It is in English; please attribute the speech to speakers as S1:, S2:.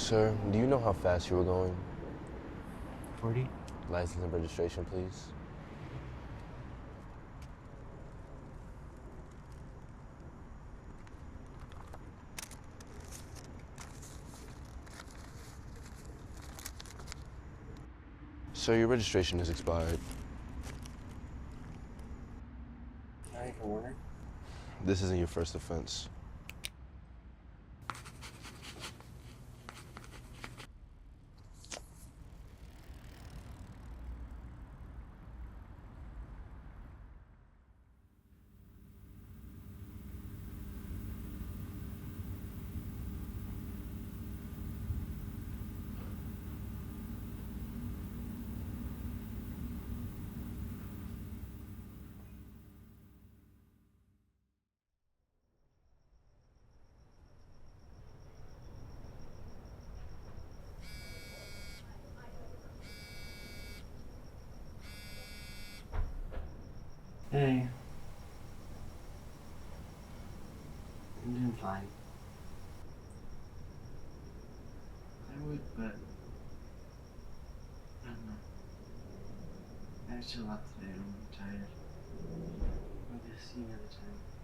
S1: Sir, do you know how fast you were going?
S2: 40?
S1: License and registration, please. Sir, your registration is expired.
S2: Can I make a warning?
S1: This isn't your first offense.
S2: Hey. I'm doing fine. I would, but I don't know. I was too a lot today. I'm tired. Maybe I'll see you another time.